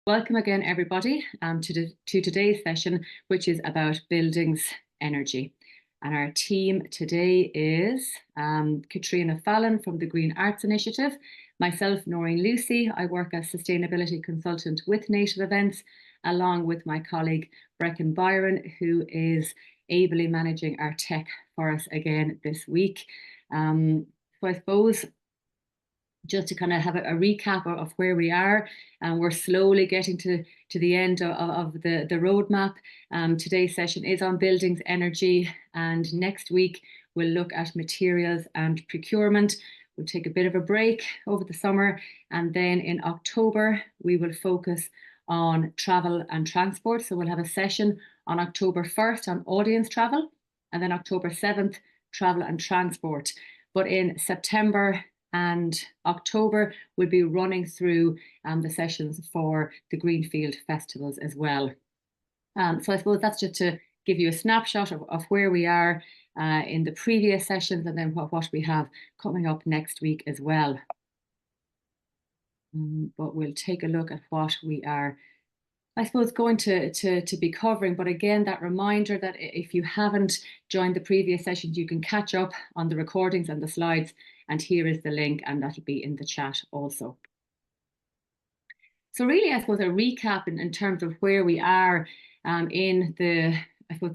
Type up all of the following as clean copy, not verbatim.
Welcome again, everybody, to today's session, which is about buildings energy. And our team today is Katrina Fallon from the Green Arts Initiative, myself, Noreen Lucy. I work as sustainability consultant with Native Events, along with my colleague Brecon Byron, who is ably managing our tech for us again this week. So I suppose just to kind of have a recap of where we are, and we're slowly getting to the end of the roadmap. Today's session is on buildings energy, and next week we'll look at materials and procurement. We'll take a bit of a break over the summer, and then in October we will focus on travel and transport. So we'll have a session on October 1st on audience travel, and then October 7th, travel and transport. But in September and October, we'll be running through the sessions for the Greenfield festivals as well. So I suppose that's just to give you a snapshot of where we are in the previous sessions, and then what we have coming up next week as well. But we'll take a look at what we are, I suppose, going to be covering. But again, that reminder that if you haven't joined the previous sessions, you can catch up on the recordings and the slides. And here is the link, and that'll be in the chat also. So really, I suppose, a recap in terms of where we are in the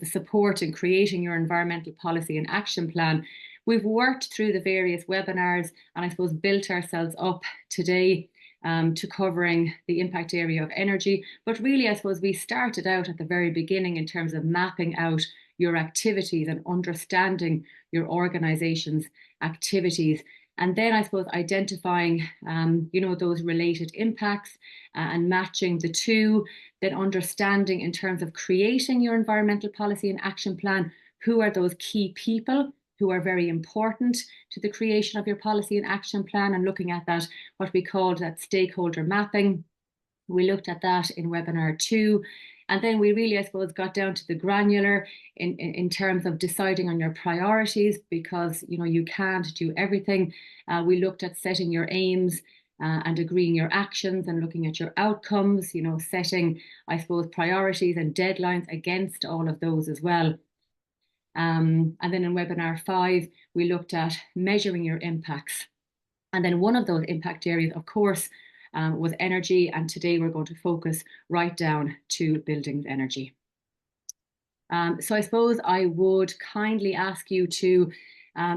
support in creating your environmental policy and action plan. We've worked through the various webinars and I suppose built ourselves up today to covering the impact area of energy. But really, I suppose we started out at the very beginning in terms of mapping out your activities and understanding your organization's activities. And then I suppose identifying, those related impacts and matching the two, then understanding in terms of creating your environmental policy and action plan, who are those key people who are very important to the creation of your policy and action plan, and looking at that, what we called that stakeholder mapping. We looked at that in webinar 2. And then we really, I suppose, got down to the granular in terms of deciding on your priorities, because, you can't do everything. We looked at setting your aims and agreeing your actions and looking at your outcomes, setting, I suppose, priorities and deadlines against all of those as well. And then in webinar 5, we looked at measuring your impacts. And then one of those impact areas, of course, was energy, and today we're going to focus right down to buildings energy. So I suppose I would kindly ask you to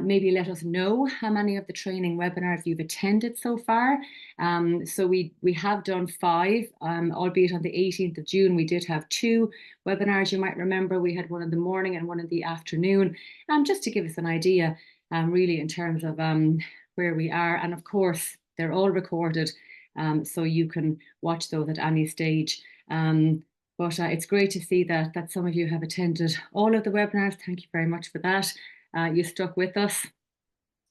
maybe let us know how many of the training webinars you've attended so far. So we have done 5, albeit on the 18th of June, we did have 2 webinars. You might remember we had one in the morning and one in the afternoon, just to give us an idea, really, in terms of where we are. And of course, they're all recorded, so you can watch those at any stage. But it's great to see that some of you have attended all of the webinars. Thank you very much for that. You stuck with us.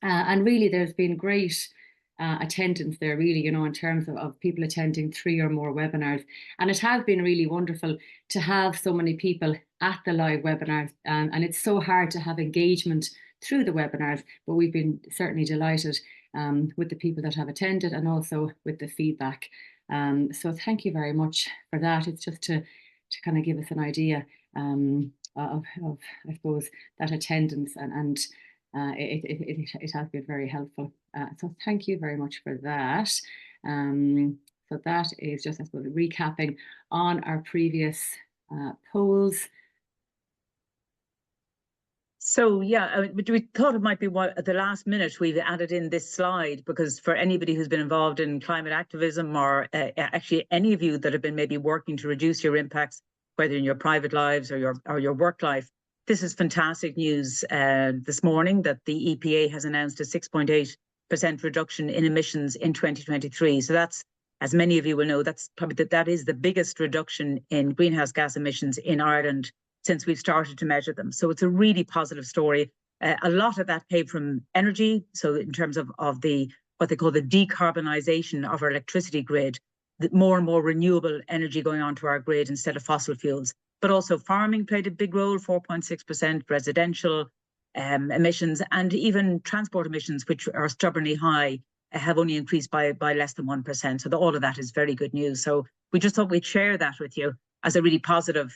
And really, there's been great attendance there, really, in terms of people attending 3 or more webinars. And it has been really wonderful to have so many people at the live webinars. And it's so hard to have engagement through the webinars, but we've been certainly delighted with the people that have attended and also with the feedback. So thank you very much for that. It's just to kind of give us an idea of I suppose, that attendance, and it has been very helpful. So thank you very much for that. So that is just, I suppose, recapping on our previous polls. So yeah, we thought it might be at the last minute we've added in this slide, because for anybody who's been involved in climate activism, or actually any of you that have been maybe working to reduce your impacts, whether in your private lives or your work life, this is fantastic news this morning that the EPA has announced a 6.8% reduction in emissions in 2023. So that's, as many of you will know, that's probably that is the biggest reduction in greenhouse gas emissions in Ireland since we've started to measure them. So it's a really positive story. A lot of that came from energy. So in terms of what they call the decarbonisation of our electricity grid, more and more renewable energy going onto our grid instead of fossil fuels. But also farming played a big role, 4.6%, residential emissions, and even transport emissions, which are stubbornly high, have only increased by less than 1%. So all of that is very good news. So we just thought we'd share that with you as a really positive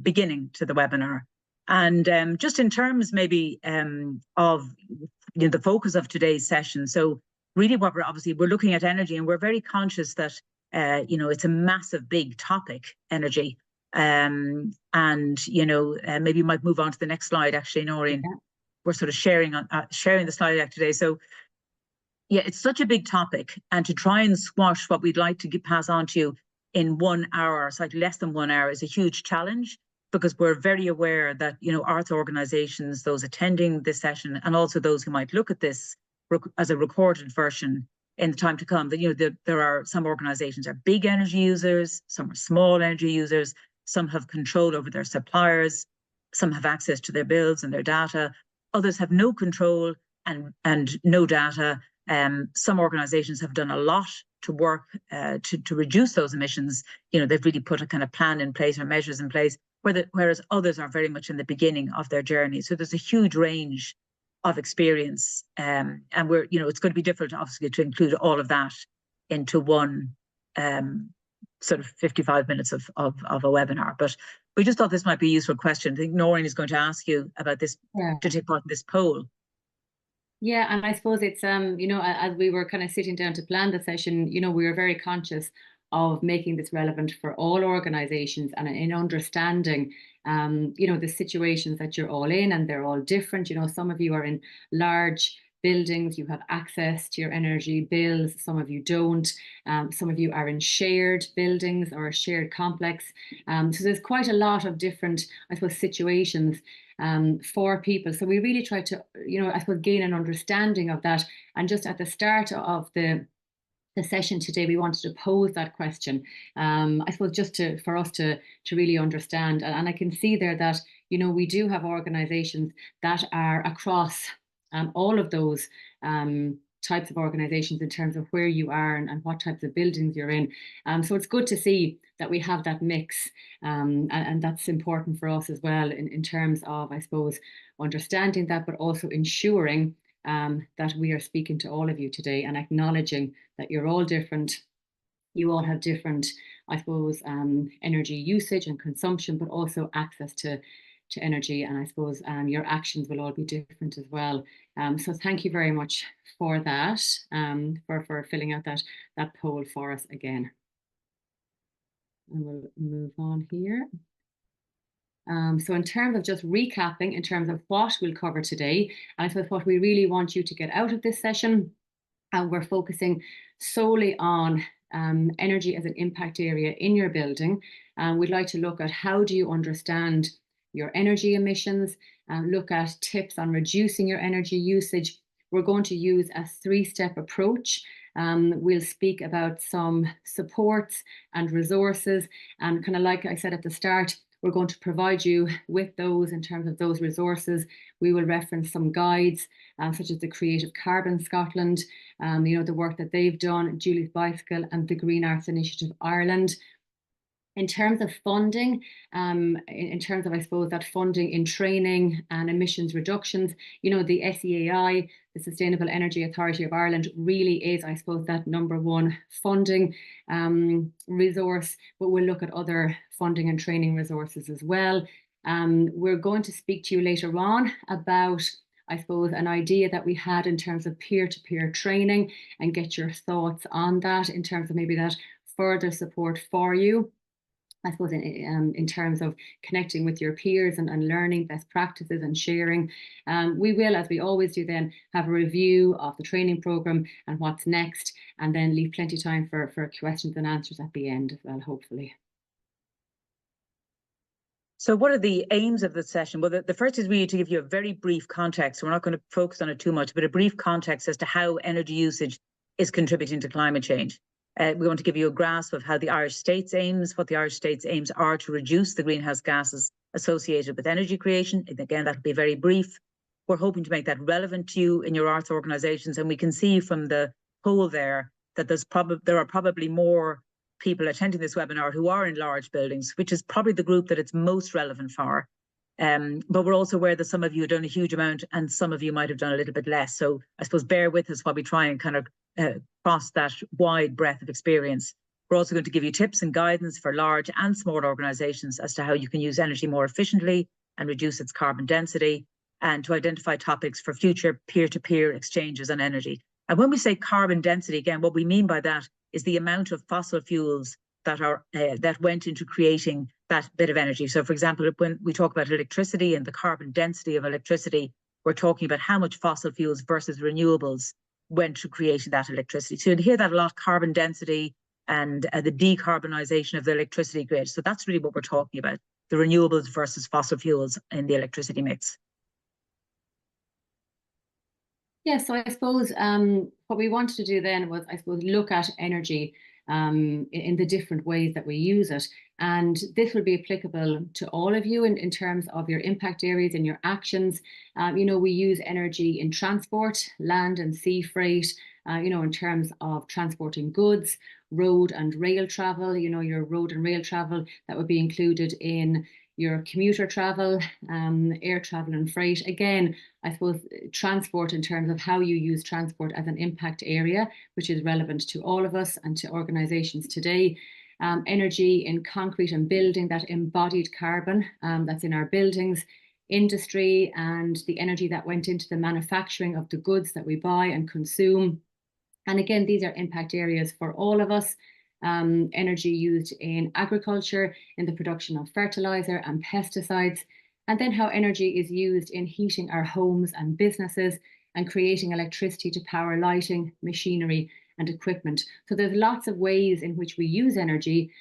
beginning to the webinar. And just in terms maybe of the focus of today's session. So really what we're looking at energy, and we're very conscious that it's a massive, big topic, energy. And maybe you might move on to the next slide, actually, Noreen. Yeah. We're sort of sharing the slide deck today. So yeah, it's such a big topic, and to try and squash what we'd like to pass on to you in 1 hour, slightly less than 1 hour, is a huge challenge, because we're very aware that arts organizations, those attending this session, and also those who might look at this as a recorded version in the time to come, that there are some organizations are big energy users, some are small energy users, some have control over their suppliers, some have access to their bills and their data, others have no control and no data. Some organizations have done a lot to work to reduce those emissions. They've really put a kind of plan in place or measures in place, whereas others are very much in the beginning of their journey. So there's a huge range of experience, and it's going to be difficult, obviously, to include all of that into one sort of 55 minutes of a webinar. But we just thought this might be a useful question. I think Noreen is going to ask you about this, to take part in this poll. Yeah, and I suppose it's as we were kind of sitting down to plan the session, we were very conscious of making this relevant for all organizations, and in understanding the situations that you're all in, and they're all different. Some of you are in large buildings, you have access to your energy bills, some of you don't, some of you are in shared buildings or a shared complex. So there's quite a lot of different, I suppose, situations for people. So we really try to, I suppose, gain an understanding of that. And just at the start of the session today, we wanted to pose that question, I suppose, just for us to really understand. And I can see there that, we do have organizations that are across all of those types of organizations in terms of where you are and what types of buildings you're in. So it's good to see that we have that mix, and that's important for us as well in terms of, I suppose, understanding that, but also ensuring that we are speaking to all of you today and acknowledging that you're all different. You all have different, I suppose, energy usage and consumption, but also access to energy. And I suppose your actions will all be different as well. So thank you very much for that, for filling out that poll for us again. And we'll move on here. So in terms of just recapping, in terms of what we'll cover today, I suppose what we really want you to get out of this session, we're focusing solely on energy as an impact area in your building. We'd like to look at how do you understand your energy emissions, look at tips on reducing your energy usage. We're going to use a 3-step approach. We'll speak about some supports and resources, and kind of like I said at the start, we're going to provide you with those in terms of those resources. We will reference some guides, such as the Creative Carbon Scotland, the work that they've done, Julie's Bicycle, and the Green Arts Initiative Ireland. In terms of funding, in terms of, I suppose, that funding in training and emissions reductions, the SEAI, the Sustainable Energy Authority of Ireland, really is, I suppose, that #1 funding resource, but we'll look at other funding and training resources as well. We're going to speak to you later on about, I suppose, an idea that we had in terms of peer-to-peer training, and get your thoughts on that in terms of maybe that further support for you, I suppose, in terms of connecting with your peers and learning best practices and sharing. We will, as we always do then, have a review of the training program and what's next, and then leave plenty of time for questions and answers at the end as well, hopefully. So what are the aims of the session? Well, the first is really to give you a very brief context. We're not going to focus on it too much, but a brief context as to how energy usage is contributing to climate change. We want to give you a grasp of how the Irish State's aims, what the Irish State's aims are to reduce the greenhouse gases associated with energy creation. And again, that'll be very brief. We're hoping to make that relevant to you in your arts organizations. And we can see from the poll there that there are probably more people attending this webinar who are in large buildings, which is probably the group that it's most relevant for. But we're also aware that some of you have done a huge amount and some of you might have done a little bit less. So I suppose bear with us while we try and kind of across that wide breadth of experience. We're also going to give you tips and guidance for large and small organisations as to how you can use energy more efficiently and reduce its carbon density, and to identify topics for future peer-to-peer exchanges on energy. And when we say carbon density, again, what we mean by that is the amount of fossil fuels that went into creating that bit of energy. So, for example, when we talk about electricity and the carbon density of electricity, we're talking about how much fossil fuels versus renewables went to creating that electricity. So you hear that a lot, carbon density and the decarbonisation of the electricity grid. So that's really what we're talking about, the renewables versus fossil fuels in the electricity mix. Yeah, so I suppose what we wanted to do then was, I suppose, look at energy in the different ways that we use it. And this will be applicable to all of you in terms of your impact areas and your actions. We use energy in transport, land and sea freight, in terms of transporting goods, road and rail travel, your road and rail travel that would be included in your commuter travel, air travel and freight. Again, I suppose transport in terms of how you use transport as an impact area, which is relevant to all of us and to organisations today. Energy in concrete and building, that embodied carbon that's in our buildings, industry and the energy that went into the manufacturing of the goods that we buy and consume. And again, these are impact areas for all of us. Energy used in agriculture, in the production of fertilizer and pesticides, and then how energy is used in heating our homes and businesses and creating electricity to power lighting, machinery and equipment. So there's lots of ways in which we use energy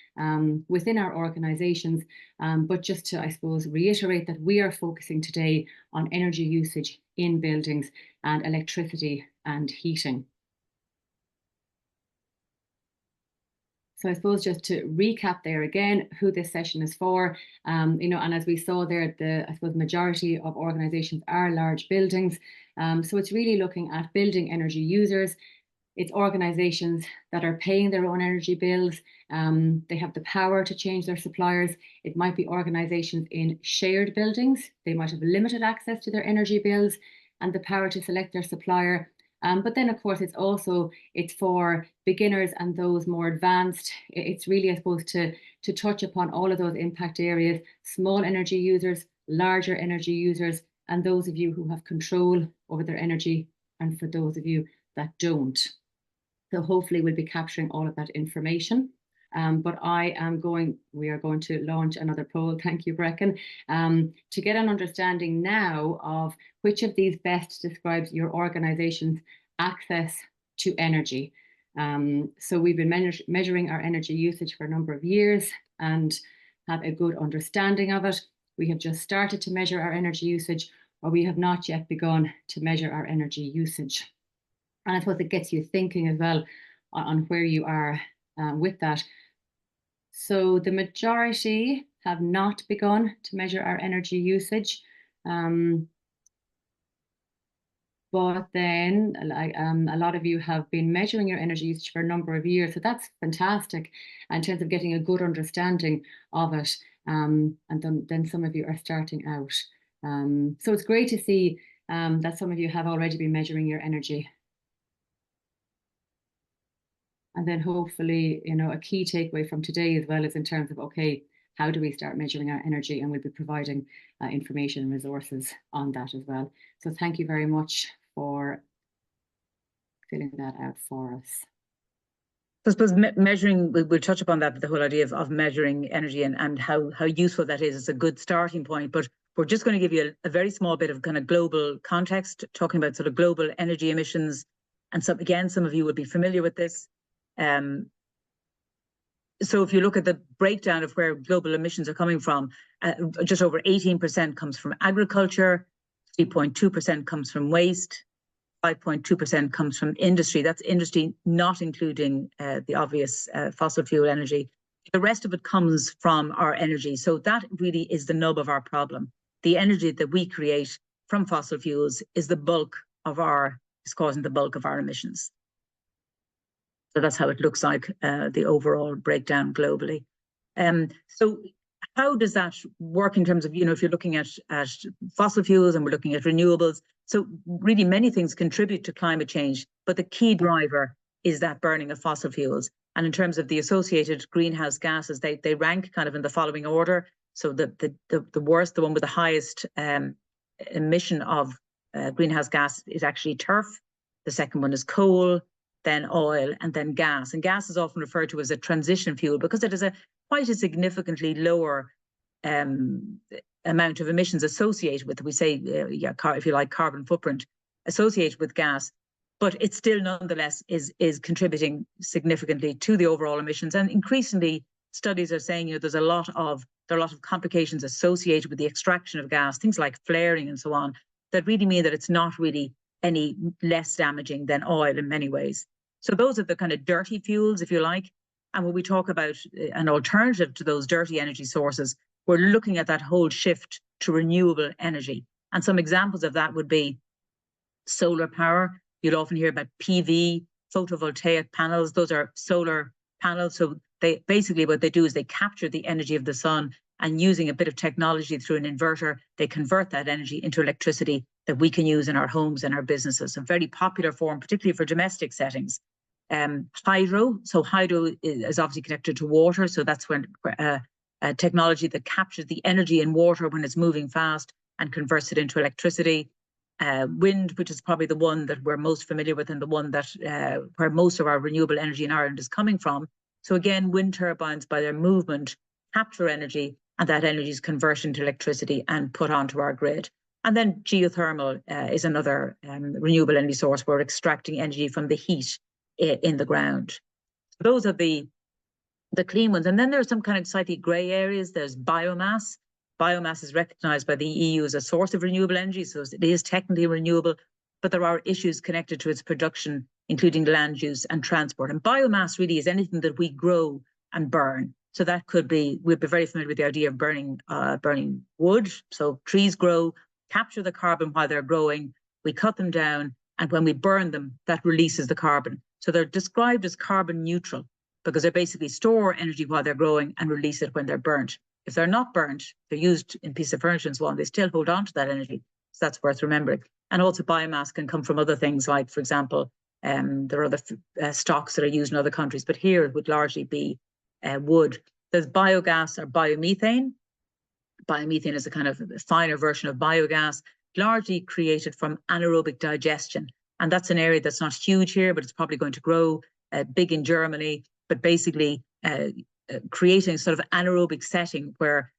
within our organisations, but just to, I suppose, reiterate that we are focusing today on energy usage in buildings and electricity and heating. So I suppose just to recap there again, who this session is for, and as we saw there, I suppose majority of organisations are large buildings. So it's really looking at building energy users. It's organisations that are paying their own energy bills. They have the power to change their suppliers. It might be organisations in shared buildings. They might have limited access to their energy bills and the power to select their supplier. But then, of course, it's for beginners and those more advanced. It's really, I suppose, to touch upon all of those impact areas, small energy users, larger energy users, and those of you who have control over their energy, and for those of you that don't. So hopefully we'll be capturing all of that information. But we are going to launch another poll, thank you, Brecon, to get an understanding now of which of these best describes your organisation's access to energy. So we've been measuring our energy usage for a number of years and have a good understanding of it. We have just started to measure our energy usage, or we have not yet begun to measure our energy usage. And I suppose it gets you thinking as well on where you are with that. So the majority have not begun to measure our energy usage. But then a lot of you have been measuring your energy usage for a number of years. So that's fantastic in terms of getting a good understanding of it. And then some of you are starting out. So it's great to see that some of you have already been measuring your energy. And then hopefully, a key takeaway from today as well is in terms of, okay, how do we start measuring our energy? And we'll be providing information and resources on that as well. So thank you very much for filling that out for us. I suppose measuring, we'll touch upon that, the whole idea of measuring energy and how useful that is. It's a good starting point, but we're just going to give you a very small bit of kind of global context, talking about sort of global energy emissions. And so again, some of you would be familiar with this. So if you look at the breakdown of where global emissions are coming from, just over 18% comes from agriculture, 3.2% comes from waste, 5.2% comes from industry. That's industry not including the obvious fossil fuel energy. The rest of it comes from our energy. So that really is the nub of our problem. The energy that we create from fossil fuels is causing the bulk of our emissions. So that's how it looks like, the overall breakdown globally. So how does that work in terms of, if you're looking at fossil fuels and we're looking at renewables? So really many things contribute to climate change, but the key driver is that burning of fossil fuels. And in terms of the associated greenhouse gases, they rank kind of in the following order. So the worst, the one with the highest emission of greenhouse gas is actually turf. The second one is coal, then oil, and then gas. And gas is often referred to as a transition fuel because it is quite a significantly lower amount of emissions associated with, we say, if you like, carbon footprint associated with gas. But it still nonetheless is contributing significantly to the overall emissions. And increasingly, studies are saying, there are a lot of complications associated with the extraction of gas, things like flaring and so on, that really mean that it's not really any less damaging than oil in many ways. So those are the kind of dirty fuels, if you like. And when we talk about an alternative to those dirty energy sources, we're looking at that whole shift to renewable energy. And some examples of that would be solar power. You'll often hear about PV, photovoltaic panels. Those are solar panels. So they basically, what they do is they capture the energy of the sun, and using a bit of technology through an inverter, they convert that energy into electricity that we can use in our homes and our businesses. A very popular form, particularly for domestic settings. Hydro. So hydro is obviously connected to water. So that's when technology that captures the energy in water when it's moving fast and converts it into electricity. Wind, which is probably the one that we're most familiar with and the one that where most of our renewable energy in Ireland is coming from. So again, wind turbines, by their movement, capture energy, and that energy is converted into electricity and put onto our grid. And then geothermal is another renewable energy source. We're extracting energy from the heat in the ground. Those are the clean ones. And then there are some kind of slightly grey areas. There's biomass. Biomass is recognised by the EU as a source of renewable energy, so it is technically renewable, but there are issues connected to its production, including land use and transport. And biomass really is anything that we grow and burn. So that could be, we'd be very familiar with the idea of burning wood. So trees grow, capture the carbon while they're growing, we cut them down, and when we burn them, that releases the carbon. So they're described as carbon neutral because they basically store energy while they're growing and release it when they're burnt. If they're not burnt, they're used in pieces of furniture and so on, they still hold on to that energy. So that's worth remembering. And also biomass can come from other things, like, for example, there are other stocks that are used in other countries, but here it would largely be wood. There's biogas or biomethane. Biomethane is a kind of finer version of biogas, largely created from anaerobic digestion. And that's an area that's not huge here, but it's probably going to grow big in Germany. But basically, creating sort of anaerobic setting where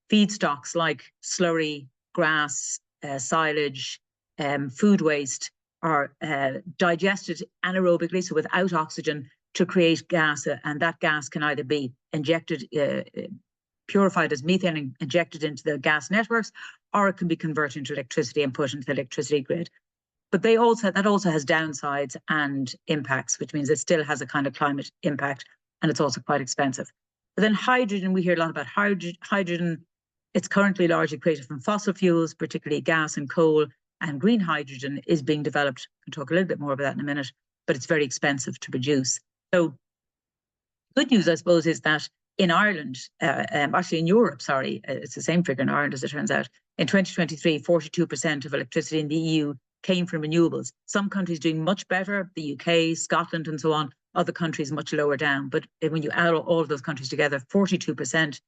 feedstocks like slurry, grass, silage, food waste are digested anaerobically, so without oxygen, to create gas. And that gas can either be injected, purified as methane and injected into the gas networks, or it can be converted into electricity and put into the electricity grid. But that also has downsides and impacts, which means it still has a kind of climate impact, and it's also quite expensive. But then hydrogen, we hear a lot about hydrogen. It's currently largely created from fossil fuels, particularly gas and coal, and green hydrogen is being developed. I'll talk a little bit more about that in a minute, but it's very expensive to produce. So good news, I suppose, is that in Ireland, actually in Europe, sorry, it's the same figure in Ireland as it turns out. In 2023, 42% of electricity in the EU came from renewables. Some countries doing much better, the UK, Scotland, and so on. Other countries much lower down. But when you add all of those countries together, 42%,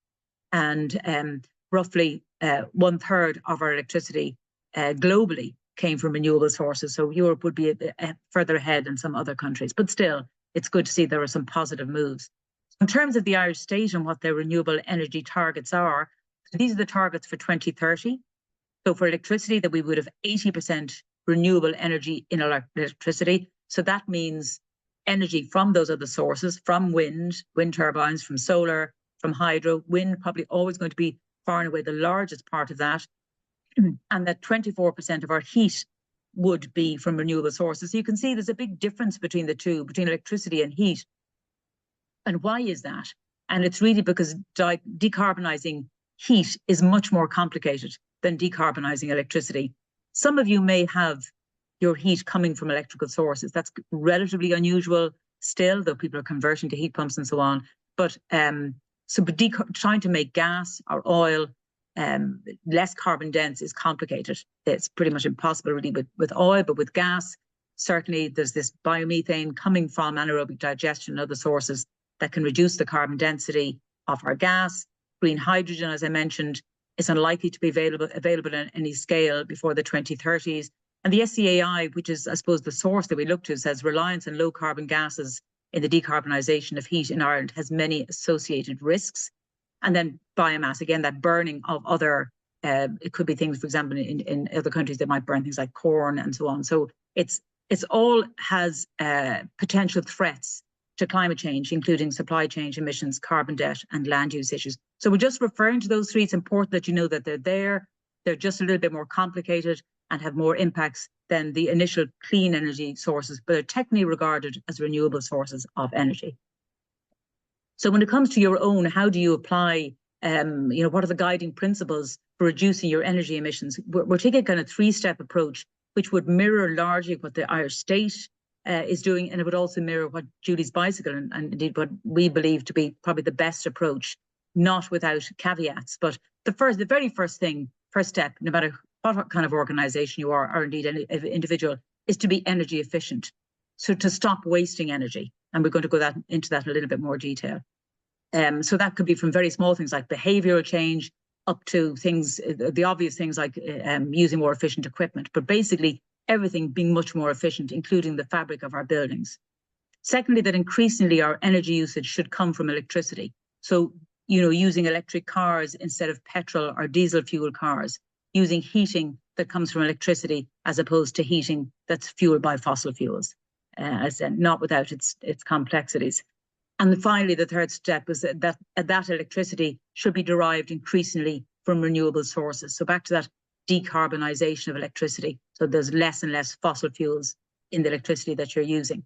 and roughly 1/3 of our electricity globally came from renewable sources. So Europe would be further ahead than some other countries. But still, it's good to see there are some positive moves. In terms of the Irish state and what their renewable energy targets are, these are the targets for 2030. So for electricity, that we would have 80% renewable energy in electricity. So that means energy from those other sources, from wind turbines, from solar, from hydro. Wind probably always going to be far and away the largest part of that. And that 24% of our heat would be from renewable sources. So you can see there's a big difference between the two, between electricity and heat. And why is that? And it's really because decarbonising heat is much more complicated than decarbonising electricity. Some of you may have your heat coming from electrical sources. That's relatively unusual still, though people are converting to heat pumps and so on. But trying to make gas or oil less carbon dense is complicated. It's pretty much impossible really with oil, but with gas, certainly there's this biomethane coming from anaerobic digestion and other sources that can reduce the carbon density of our gas. Green hydrogen, as I mentioned, is unlikely to be available in any scale before the 2030s. And the SEAI, which is, I suppose, the source that we look to, says reliance on low carbon gases in the decarbonisation of heat in Ireland has many associated risks. And then biomass, again, that burning of other, it could be things, for example, in other countries that might burn things like corn and so on. So it's all has potential threats to climate change, including supply chain emissions, carbon debt, and land use issues. So we're just referring to those three. It's important that you know that they're there. They're just a little bit more complicated and have more impacts than the initial clean energy sources, but are technically regarded as renewable sources of energy. So when it comes to your own, how do you apply, what are the guiding principles for reducing your energy emissions? We're taking a kind of three-step approach, which would mirror largely what the Irish state is doing, and it would also mirror what Julie's Bicycle and indeed what we believe to be probably the best approach, not without caveats. But the very first step, no matter what kind of organisation you are, or indeed any individual, is to be energy efficient. So to stop wasting energy, and we're going to go into that in a little bit more detail. So that could be from very small things like behavioural change up to things, the obvious things like using more efficient equipment, but basically everything being much more efficient, including the fabric of our buildings. Secondly, that increasingly our energy usage should come from electricity. So, using electric cars instead of petrol or diesel fuel cars, using heating that comes from electricity as opposed to heating that's fueled by fossil fuels, not without its complexities. And then finally, the third step is that electricity should be derived increasingly from renewable sources. So back to that decarbonisation of electricity. So there's less and less fossil fuels in the electricity that you're using.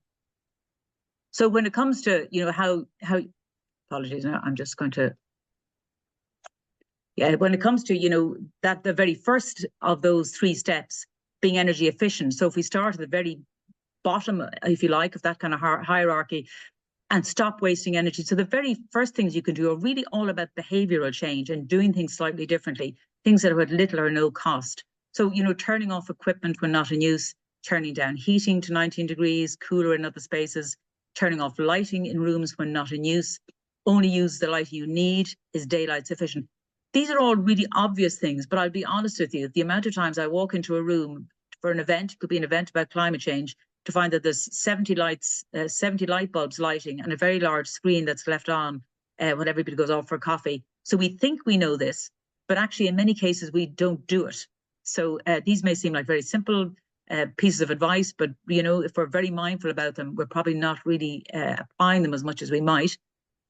So when it comes to, how apologies, now I'm just going to, when it comes to, that the very first of those three steps being energy efficient. So if we start at the very bottom, if you like, of that kind of hierarchy, and stop wasting energy. So the very first things you can do are really all about behavioural change and doing things slightly differently, things that are at little or no cost. So, turning off equipment when not in use, turning down heating to 19 degrees, cooler in other spaces, turning off lighting in rooms when not in use, only use the light you need, is daylight sufficient. These are all really obvious things, but I'll be honest with you, the amount of times I walk into a room for an event, it could be an event about climate change, to find that there's 70 light bulbs lighting and a very large screen that's left on when everybody goes off for coffee. So we think we know this, but actually in many cases we don't do it. So these may seem like very simple pieces of advice, but if we're very mindful about them, we're probably not really applying them as much as we might.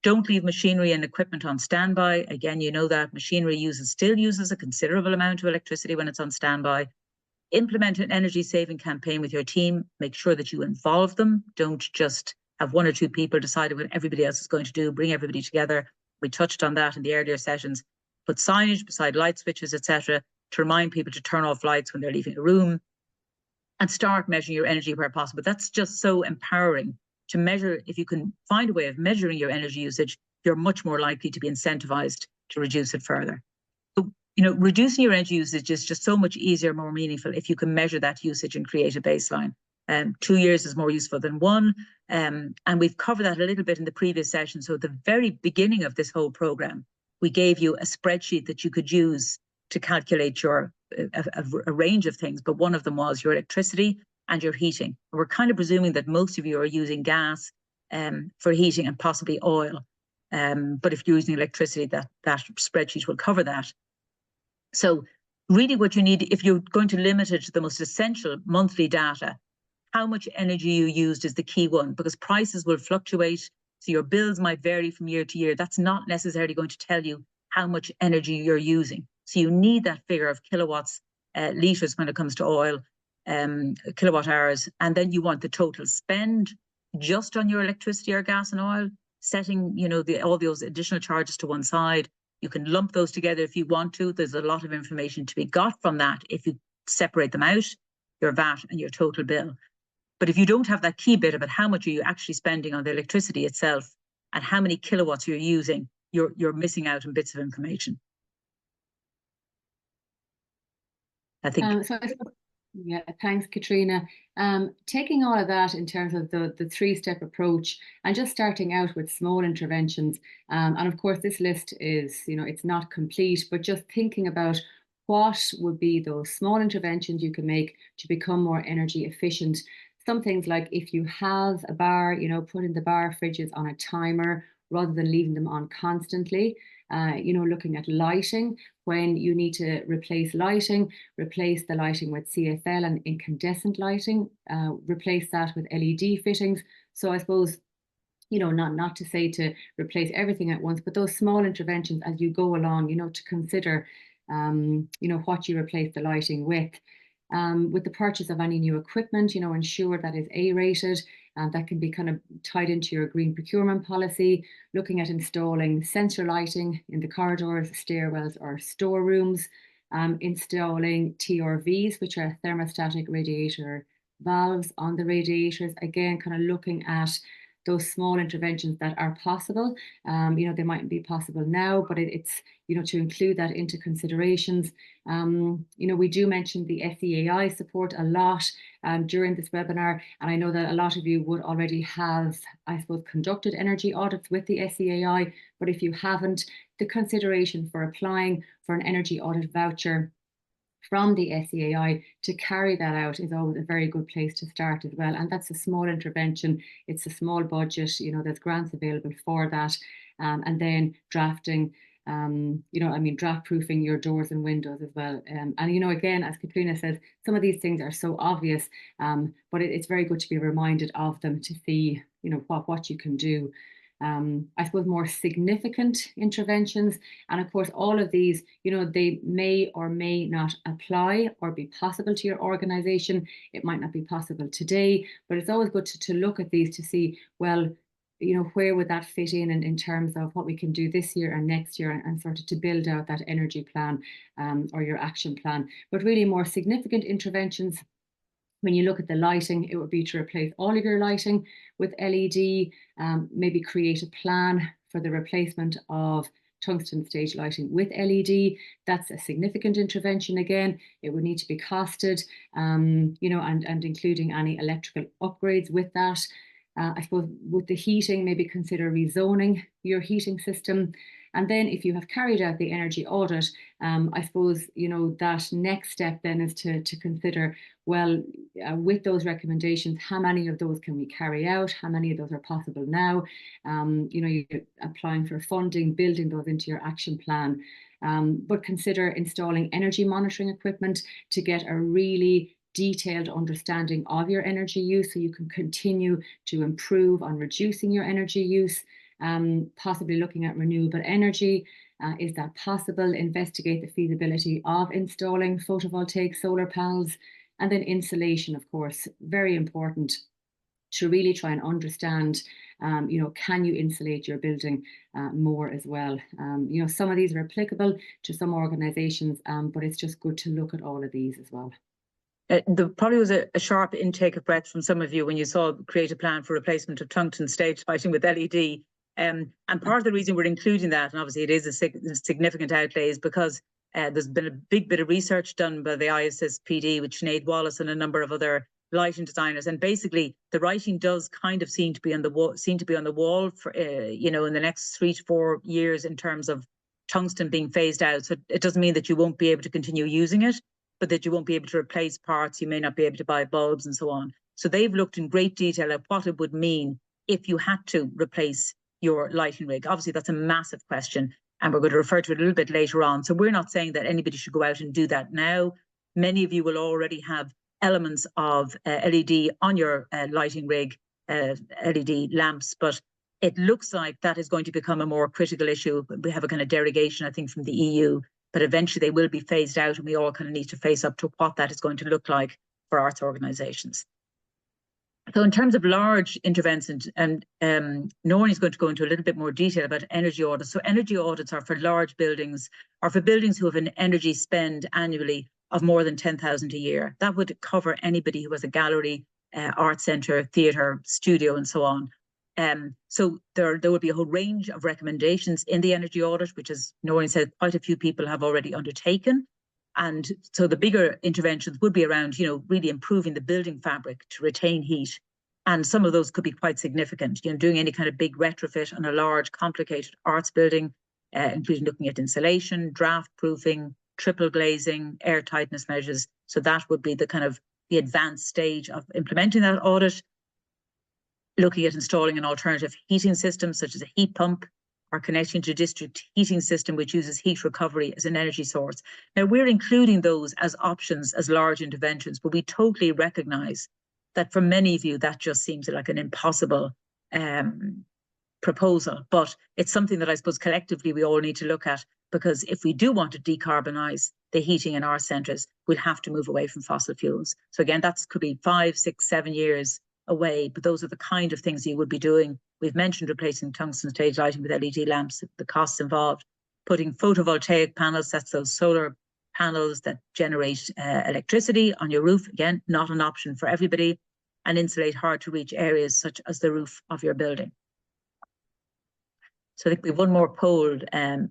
Don't leave machinery and equipment on standby. Again, that machinery still uses a considerable amount of electricity when it's on standby. Implement an energy saving campaign with your team. Make sure that you involve them. Don't just have one or two people deciding what everybody else is going to do. Bring everybody together. We touched on that in the earlier sessions. Put signage beside light switches, etc., to remind people to turn off lights when they're leaving a room. And start measuring your energy where possible. That's just so empowering to measure. If you can find a way of measuring your energy usage, you're much more likely to be incentivized to reduce it further. Reducing your energy usage is just so much easier, more meaningful if you can measure that usage and create a baseline. 2 years is more useful than one. And we've covered that a little bit in the previous session. So at the very beginning of this whole program, we gave you a spreadsheet that you could use to calculate a range of things. But one of them was your electricity and your heating. We're kind of presuming that most of you are using gas for heating and possibly oil. But if you're using electricity, that spreadsheet will cover that. So really what you need, if you're going to limit it to the most essential monthly data, how much energy you used is the key one, because prices will fluctuate. So your bills might vary from year to year. That's not necessarily going to tell you how much energy you're using. So you need that figure of kilowatts, litres when it comes to oil, kilowatt hours. And then you want the total spend just on your electricity or gas and oil, setting, all those additional charges to one side. You can lump those together if you want to. There's a lot of information to be got from that if you separate them out, your VAT and your total bill. But if you don't have that key bit about how much are you actually spending on the electricity itself and how many kilowatts you're using, you're missing out on bits of information. I think. Yeah, thanks, Katrina. Taking all of that in terms of the three-step approach and just starting out with small interventions. And of course, this list is, it's not complete, but just thinking about what would be those small interventions you can make to become more energy efficient. Some things like if you have a bar, putting the bar fridges on a timer rather than leaving them on constantly. Looking at lighting when you need to replace lighting, replace the lighting with CFL and incandescent lighting, replace that with LED fittings. So I suppose, not to say to replace everything at once, but those small interventions as you go along, to consider, what you replace the lighting with. With the purchase of any new equipment, ensure that is A-rated, and that can be kind of tied into your green procurement policy. Looking at installing sensor lighting in the corridors, stairwells, or storerooms. Installing TRVs, which are thermostatic radiator valves on the radiators. Again, kind of looking at those small interventions that are possible. They mightn't be possible now, but it's, to include that into considerations. We do mention the SEAI support a lot during this webinar, and I know that a lot of you would already have, I suppose, conducted energy audits with the SEAI, but if you haven't, the consideration for applying for an energy audit voucher from the SEAI to carry that out is always a very good place to start as well. And that's a small intervention. It's a small budget, there's grants available for that. And then drafting, draft proofing your doors and windows as well. And, again, as Katrina says, some of these things are so obvious, but it's very good to be reminded of them to see, what you can do. I suppose more significant interventions. And of course, all of these, they may or may not apply or be possible to your organization. It might not be possible today, but it's always good to look at these to see, well, where would that fit in terms of what we can do this year and next year, and sort of to build out that energy plan or your action plan. But really more significant interventions, when you look at the lighting, it would be to replace all of your lighting with LED, maybe create a plan for the replacement of tungsten stage lighting with LED. That's a significant intervention again. It would need to be costed, and including any electrical upgrades with that. I suppose with the heating, maybe consider rezoning your heating system. And then if you have carried out the energy audit, I suppose, that next step then is to consider, well, with those recommendations, how many of those can we carry out? How many of those are possible now? You're applying for funding, building those into your action plan. But consider installing energy monitoring equipment to get a really detailed understanding of your energy use so you can continue to improve on reducing your energy use. Possibly looking at renewable energy. Is that possible? Investigate the feasibility of installing photovoltaic solar panels. And then insulation, of course, very important to really try and understand, can you insulate your building more as well? Some of these are applicable to some organizations, but it's just good to look at all of these as well. There probably was a sharp intake of breath from some of you when you saw create a plan for replacement of tungsten stage lighting with LED. And part of the reason we're including that, and obviously it is a significant outlay, is because there's been a big bit of research done by the ISSPD with Sinead Wallace and a number of other lighting designers, and basically the writing does kind of seem to be on the wall for in the next 3 to 4 years in terms of tungsten being phased out. So it doesn't mean that you won't be able to continue using it, but that you won't be able to replace parts, you may not be able to buy bulbs and so on. So they've looked in great detail at what it would mean if you had to replace your lighting rig. Obviously, that's a massive question, and we're going to refer to it a little bit later on. So we're not saying that anybody should go out and do that now. Many of you will already have elements of LED on your lighting rig, LED lamps, but it looks like that is going to become a more critical issue. We have a kind of derogation, I think, from the EU, but eventually they will be phased out, and we all kind of need to face up to what that is going to look like for arts organisations. So in terms of large interventions, and Noreen is going to go into a little bit more detail about energy audits. So energy audits are for large buildings, or for buildings who have an energy spend annually of more than 10,000 a year. That would cover anybody who has a gallery, art centre, theatre, studio, and so on. So there would be a whole range of recommendations in the energy audit, which, as Noreen said, quite a few people have already undertaken. And so the bigger interventions would be around, really improving the building fabric to retain heat. And some of those could be quite significant, doing any kind of big retrofit on a large, complicated arts building, including looking at insulation, draft proofing, triple glazing, air tightness measures. So that would be the kind of the advanced stage of implementing that audit. Looking at installing an alternative heating system, such as a heat pump, or connecting to a district heating system, which uses heat recovery as an energy source. Now, we're including those as options, as large interventions, but we totally recognise that for many of you, that just seems like an impossible proposal. But it's something that I suppose collectively we all need to look at, because if we do want to decarbonise the heating in our centres, we'll have to move away from fossil fuels. So again, that could be 5, 6, 7 years away, but those are the kind of things you would be doing. We've mentioned replacing tungsten stage lighting with LED lamps, the costs involved, putting photovoltaic panels, that's those solar panels that generate electricity on your roof, again, not an option for everybody, and insulate hard to reach areas such as the roof of your building. So I think we have one more poll,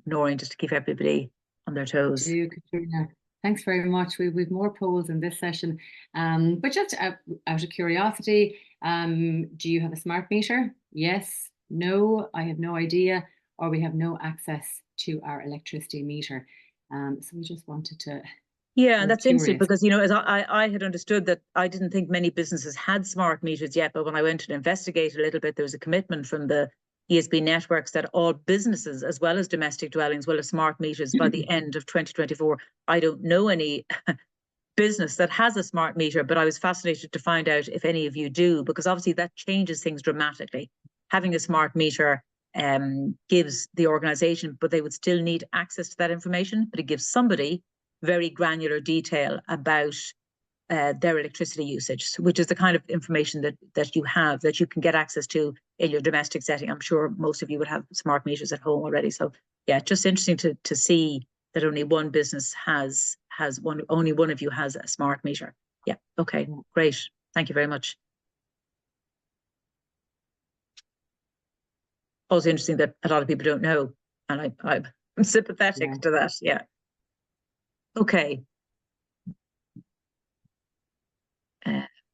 Noreen, just to keep everybody on their toes. Katrina. Thanks very much. We've more polls in this session, but just out of curiosity, do you have a smart meter? Yes, no, I have no idea, or we have no access to our electricity meter. So we just wanted to. Yeah, that's interesting because, as I had understood that, I didn't think many businesses had smart meters yet, but when I went to investigate a little bit, there was a commitment from the ESB networks that all businesses, as well as domestic dwellings, will have smart meters by the end of 2024. I don't know any business that has a smart meter, but I was fascinated to find out if any of you do, because obviously that changes things dramatically. Having a smart meter gives the organisation, but they would still need access to that information, but it gives somebody very granular detail about their electricity usage, which is the kind of information that you have, that you can get access to in your domestic setting. I'm sure most of you would have smart meters at home already. So yeah, just interesting to see that only one business has one, only one of you has a smart meter. Yeah, okay, great. Thank you very much. Also interesting that a lot of people don't know, and I'm sympathetic to that. Yeah. Okay.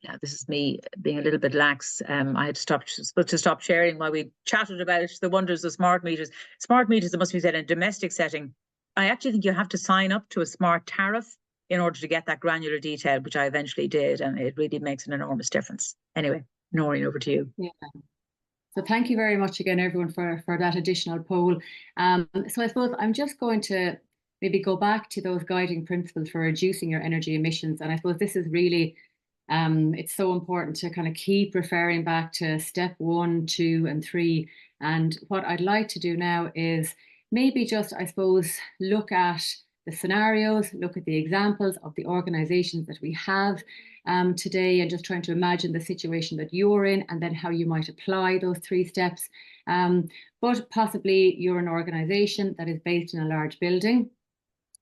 Yeah, this is me being a little bit lax. I had to stop sharing while we chatted about the wonders of smart meters. Smart meters, it must be said, in a domestic setting, I actually think you have to sign up to a smart tariff in order to get that granular detail, which I eventually did, and it really makes an enormous difference. Anyway, Noreen, over to you. Yeah. So thank you very much again, everyone, for that additional poll. So I suppose I'm just going to maybe go back to those guiding principles for reducing your energy emissions. And I suppose this is really, it's so important to kind of keep referring back to step 1, 2, and 3. And what I'd like to do now is maybe just, I suppose, look at the scenarios, look at the examples of the organizations that we have today, and just trying to imagine the situation that you're in and then how you might apply those 3 steps. But possibly you're an organization that is based in a large building.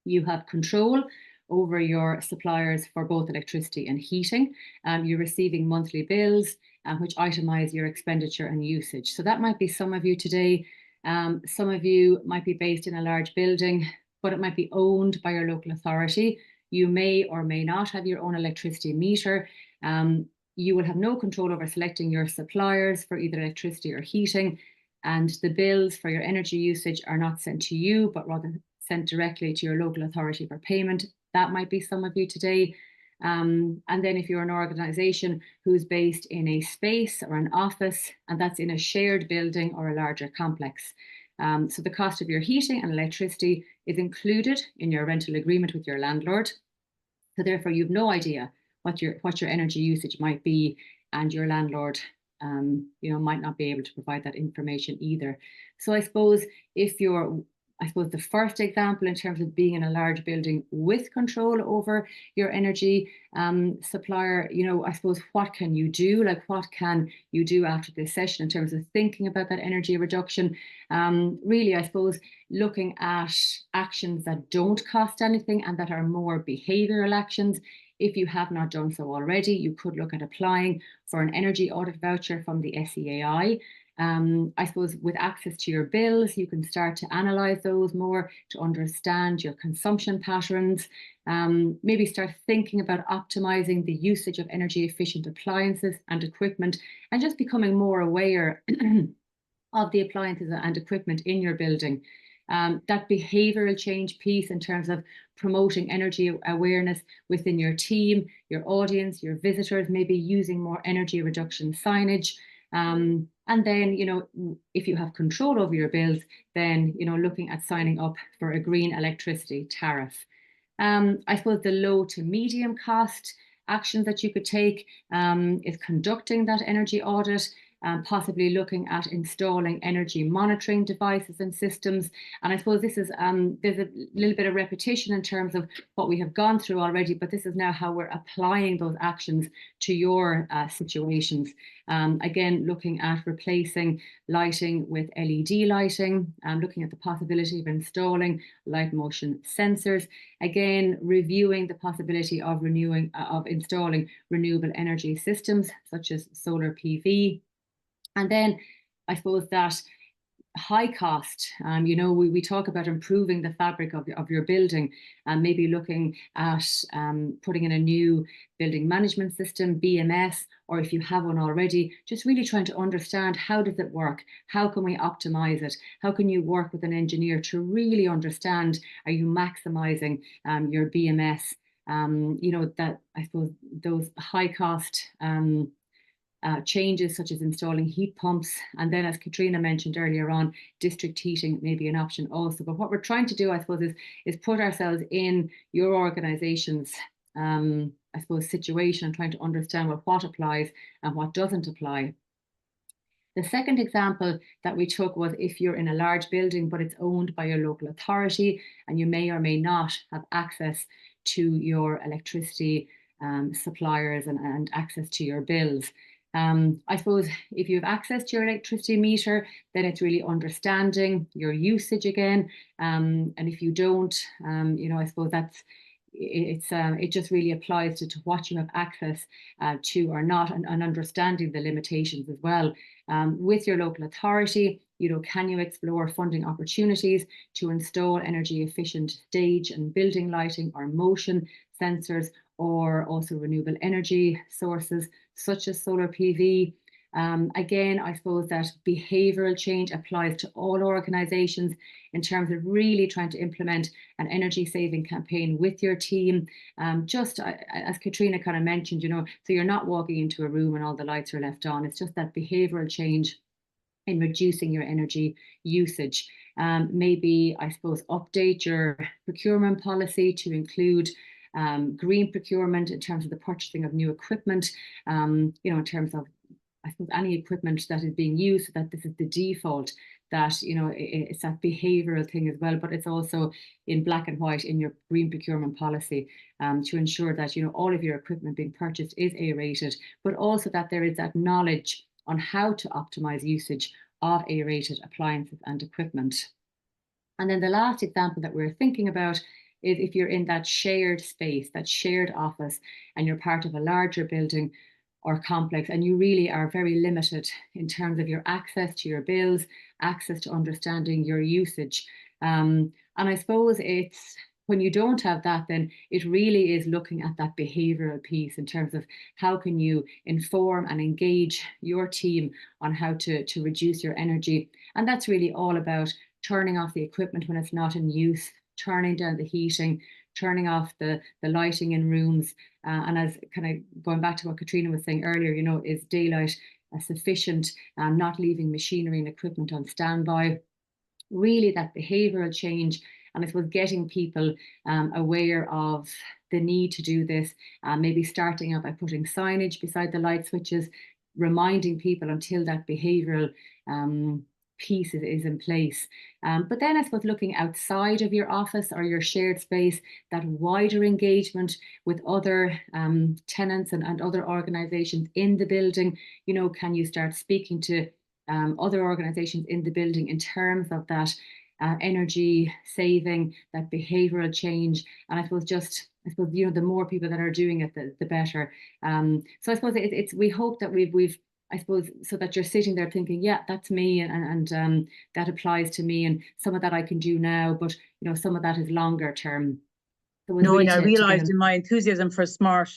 You have control over your suppliers for both electricity and heating. You're receiving monthly bills which itemize your expenditure and usage. So that might be some of you today. Some of you might be based in a large building, but it might be owned by your local authority. You may or may not have your own electricity meter. You will have no control over selecting your suppliers for either electricity or heating, and the bills for your energy usage are not sent to you, but rather sent directly to your local authority for payment. That might be some of you today. And then if you're an organisation who's based in a space or an office, and that's in a shared building or a larger complex. So the cost of your heating and electricity is included in your rental agreement with your landlord. So therefore, you've no idea what your energy usage might be, and your landlord might not be able to provide that information either. So I suppose the first example in terms of being in a large building with control over your energy supplier, I suppose, what can you do? Like, what can you do after this session in terms of thinking about that energy reduction? Really, I suppose, looking at actions that don't cost anything and that are more behavioural actions. If you have not done so already, you could look at applying for an energy audit voucher from the SEAI. I suppose with access to your bills, you can start to analyze those more to understand your consumption patterns. Maybe start thinking about optimizing the usage of energy efficient appliances and equipment, and just becoming more aware of the appliances and equipment in your building. That behavioral change piece in terms of promoting energy awareness within your team, your audience, your visitors, maybe using more energy reduction signage. And then, if you have control over your bills, then, looking at signing up for a green electricity tariff. I suppose the low to medium cost actions that you could take is conducting that energy audit, possibly looking at installing energy monitoring devices and systems. And I suppose this is, there's a little bit of repetition in terms of what we have gone through already, but this is now how we're applying those actions to your situations. Again, looking at replacing lighting with LED lighting, looking at the possibility of installing light motion sensors. Again, reviewing the possibility of installing renewable energy systems such as solar PV. And then I suppose that high cost, we talk about improving the fabric of your building, and maybe looking at putting in a new building management system, BMS, or if you have one already, just really trying to understand, how does it work? How can we optimize it? How can you work with an engineer to really understand, are you maximizing your BMS? That I suppose those high cost changes such as installing heat pumps, and then, as Katrina mentioned earlier on, district heating may be an option also. But what we're trying to do, I suppose, is put ourselves in your organization's I suppose situation, and trying to understand what applies and what doesn't apply. The second example that we took was if you're in a large building but it's owned by your local authority, and you may or may not have access to your electricity suppliers and access to your bills. I suppose if you have access to your electricity meter, then it's really understanding your usage again. And if you don't, I suppose it just really applies to what you have access to or not, and understanding the limitations as well. With your local authority, can you explore funding opportunities to install energy efficient stage and building lighting or motion sensors, or also renewable energy sources such as solar PV. Again, I suppose that behavioral change applies to all organizations in terms of really trying to implement an energy saving campaign with your team. Just as Katrina kind of mentioned, so you're not walking into a room and all the lights are left on. It's just that behavioral change in reducing your energy usage. Maybe, I suppose, update your procurement policy to include green procurement in terms of the purchasing of new equipment, in terms of, I suppose, any equipment that is being used, so that this is the default, that, it's that behavioral thing as well, but it's also in black and white in your green procurement policy, to ensure that, all of your equipment being purchased is A-rated, but also that there is that knowledge on how to optimize usage of A-rated appliances and equipment. And then the last example that we're thinking about is if you're in that shared space, that shared office, and you're part of a larger building or complex, and you really are very limited in terms of your access to your bills, access to understanding your usage. And I suppose it's when you don't have that, then it really is looking at that behavioral piece in terms of how can you inform and engage your team on how to reduce your energy. And that's really all about turning off the equipment when it's not in use, turning down the heating, turning off the lighting in rooms. And as kind of going back to what Katrina was saying earlier, is daylight sufficient, not leaving machinery and equipment on standby. Really that behavioral change, and I suppose getting people aware of the need to do this, maybe starting out by putting signage beside the light switches, reminding people until that behavioral piece is in place. But then I suppose looking outside of your office or your shared space, that wider engagement with other tenants and other organizations in the building. Can you start speaking to other organizations in the building in terms of that energy saving, that behavioral change? And I suppose the more people that are doing it, the better. So I suppose we hope that we've I suppose, so that you're sitting there thinking, yeah, that's me, and that applies to me, and some of that I can do now, but some of that is longer term. So it was No, really and I to get realised in my enthusiasm for smart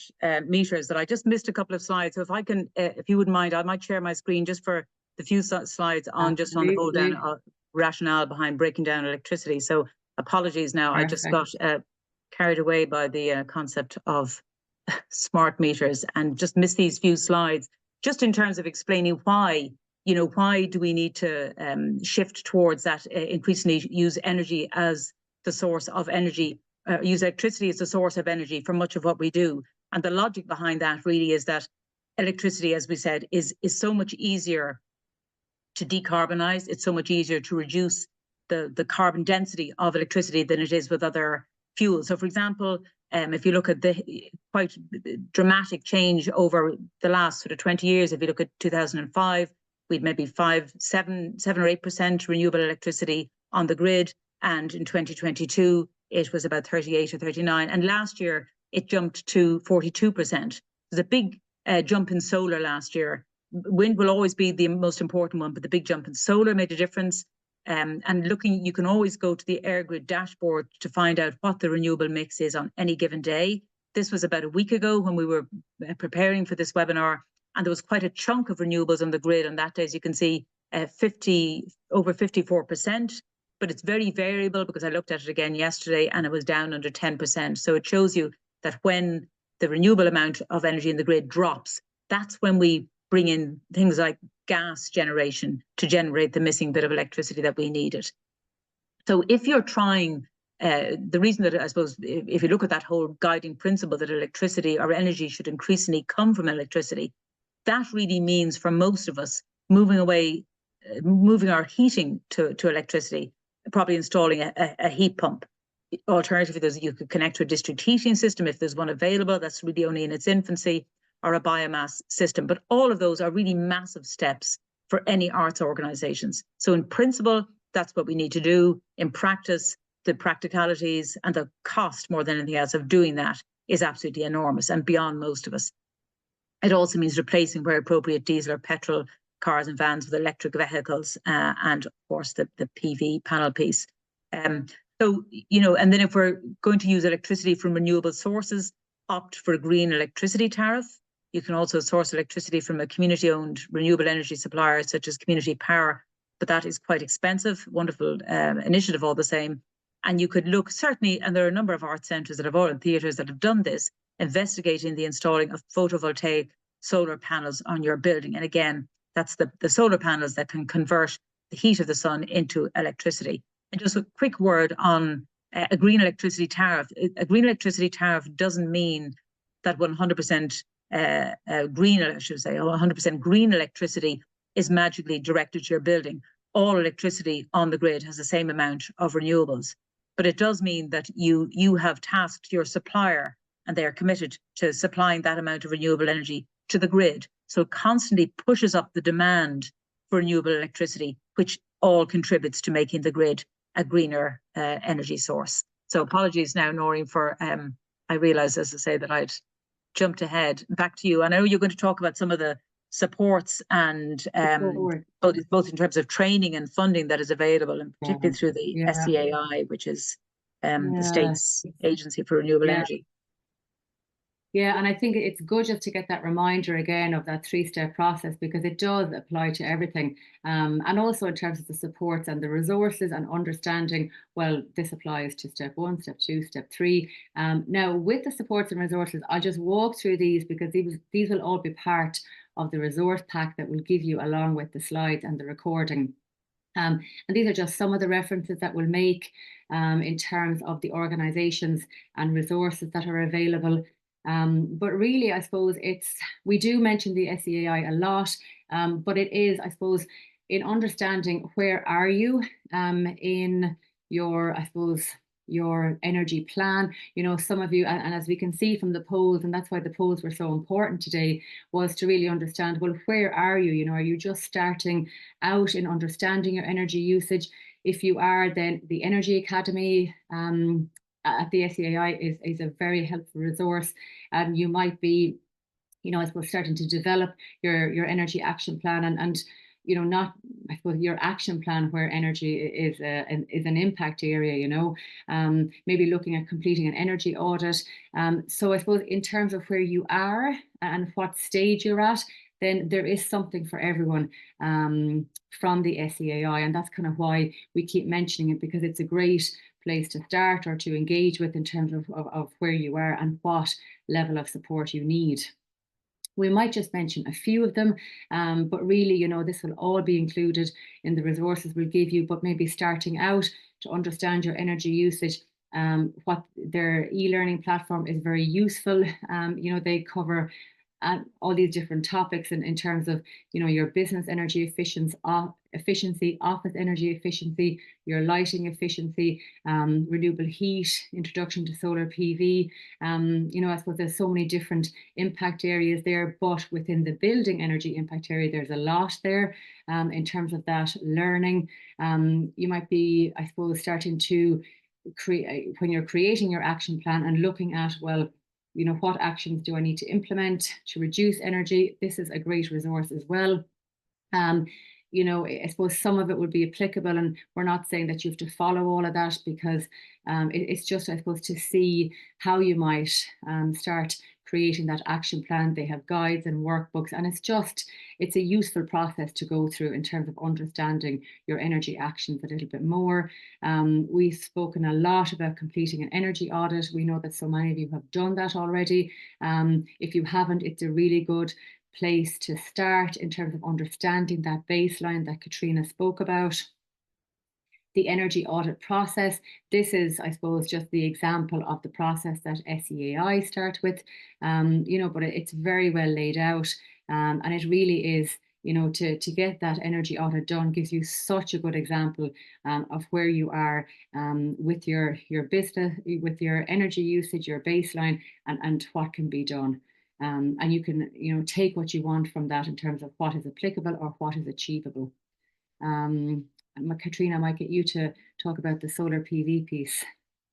meters that I just missed a couple of slides. So if I can, if you wouldn't mind, I might share my screen just for the few slides on just on the whole down rationale behind breaking down electricity. So apologies now, I just got carried away by the concept of smart meters and just missed these few slides, just in terms of explaining why, why do we need to shift towards that, increasingly use energy as the source of energy, use electricity as the source of energy for much of what we do. And the logic behind that really is that electricity, as we said, is so much easier to decarbonize. It's so much easier to reduce the carbon density of electricity than it is with other fuels. So, for example, if you look at the quite dramatic change over the last sort of 20 years, if you look at 2005, we'd maybe 7 or 8% renewable electricity on the grid. And in 2022, it was about 38 or 39. And last year, it jumped to 42%. There's a big jump in solar last year. Wind will always be the most important one, but the big jump in solar made a difference. And looking, you can always go to the EirGrid dashboard to find out what the renewable mix is on any given day. This was about a week ago when we were preparing for this webinar, and there was quite a chunk of renewables on the grid on that day. As you can see, over 54%, but it's very variable because I looked at it again yesterday and it was down under 10%. So it shows you that when the renewable amount of energy in the grid drops, that's when we bring in things like gas generation to generate the missing bit of electricity that we needed. So if you're trying, the reason that I suppose if you look at that whole guiding principle that electricity or energy should increasingly come from electricity, that really means for most of us moving away, moving our heating to electricity, probably installing a heat pump. Alternatively, you could connect to a district heating system if there's one available. That's really only in its infancy, or a biomass system. But all of those are really massive steps for any arts organizations. So in principle, that's what we need to do. In practice, the practicalities and the cost more than anything else of doing that is absolutely enormous and beyond most of us. It also means replacing where appropriate diesel or petrol cars and vans with electric vehicles, and of course the PV panel piece. So, and then if we're going to use electricity from renewable sources, opt for a green electricity tariff. You can also source electricity from a community-owned renewable energy supplier, such as Community Power, but that is quite expensive. Wonderful initiative all the same. And you could look, certainly, and there are a number of art centres that have all, and theatres that have done this, investigating the installing of photovoltaic solar panels on your building. And again, that's the solar panels that can convert the heat of the sun into electricity. And just a quick word on a green electricity tariff. A green electricity tariff doesn't mean that 100% green, I should say, 100% green electricity is magically directed to your building. All electricity on the grid has the same amount of renewables, but it does mean that you have tasked your supplier and they are committed to supplying that amount of renewable energy to the grid. So it constantly pushes up the demand for renewable electricity, which all contributes to making the grid a greener energy source. So apologies now, Noreen, for I realised, as I say, that I'd jumped ahead. Back to you. I know you're going to talk about some of the supports and both in terms of training and funding that is available, and particularly through the SEAI, which is the state's agency for renewable energy. Yeah, and I think it's good just to get that reminder again of that 3-step process, because it does apply to everything. And also in terms of the supports and the resources and understanding, well, this applies to step 1, step 2, step 3. Now, with the supports and resources, I'll just walk through these because these will all be part of the resource pack that we'll give you along with the slides and the recording. And these are just some of the references that we'll make in terms of the organisations and resources that are available. But really, I suppose we do mention the SEAI a lot, but it is, I suppose, in understanding where are you in your, I suppose, your energy plan. Some of you, and as we can see from the polls, and that's why the polls were so important today, was to really understand, well, where are you? Are you just starting out in understanding your energy usage? If you are, then the Energy Academy at the SEAI is a very helpful resource. You might be I suppose starting to develop your energy action plan, and not, I suppose, your action plan where energy is an impact area, maybe looking at completing an energy audit. So I suppose in terms of where you are and what stage you're at, then there is something for everyone from the SEAI, and that's kind of why we keep mentioning it, because it's a great place to start or to engage with in terms of where you are and what level of support you need. We might just mention a few of them, but really, this will all be included in the resources we'll give you. But maybe starting out to understand your energy usage, what their e-learning platform is very useful. They cover all these different topics in terms of, your business energy efficiency, office energy efficiency, your lighting efficiency, renewable heat, introduction to solar PV. I suppose there's so many different impact areas there, but within the building energy impact area, there's a lot there in terms of that learning. You might be, I suppose, starting to create, when you're creating your action plan and looking at, well, what actions do I need to implement to reduce energy? This is a great resource as well. I suppose some of it would be applicable, and we're not saying that you have to follow all of that, because it's just, I suppose, to see how you might start creating that action plan. They have guides and workbooks, and it's a useful process to go through in terms of understanding your energy actions a little bit more. We've spoken a lot about completing an energy audit. We know that so many of you have done that already. If you haven't, it's a really good place to start in terms of understanding that baseline that Katrina spoke about. The energy audit process. This is, I suppose, just the example of the process that SEAI start with, but it's very well laid out, and it really is, to get that energy audit done gives you such a good example of where you are with your business, with your energy usage, your baseline, and what can be done. And you can, take what you want from that in terms of what is applicable or what is achievable. Katrina, I might get you to talk about the solar PV piece.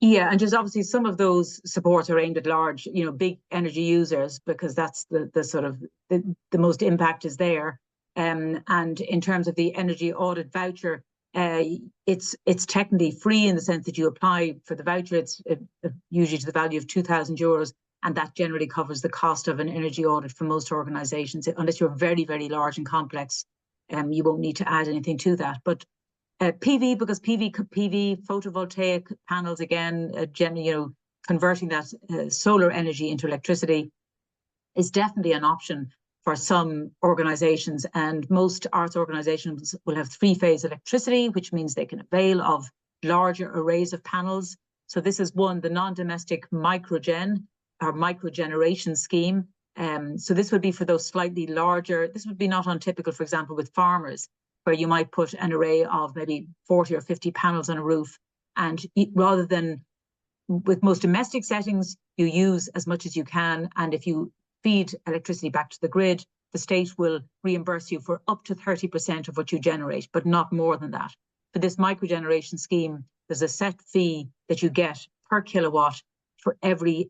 Yeah, and just obviously some of those supports are aimed at large, big energy users, because that's the sort of the most impact is there. And in terms of the energy audit voucher, it's technically free in the sense that you apply for the voucher. It's usually to the value of €2,000, and that generally covers the cost of an energy audit for most organisations. Unless you're very, very large and complex, you won't need to add anything to that. But PV, because PV photovoltaic panels, again, generally, converting that solar energy into electricity is definitely an option for some organisations. And most arts organisations will have three-phase electricity, which means they can avail of larger arrays of panels. So this is one, the non-domestic microgen or microgeneration scheme. So this would be for those slightly larger. This would be not untypical, for example, with farmers, where you might put an array of maybe 40 or 50 panels on a roof. And rather than with most domestic settings, you use as much as you can. And if you feed electricity back to the grid, the state will reimburse you for up to 30% of what you generate, but not more than that. For this microgeneration scheme, there's a set fee that you get per kilowatt for every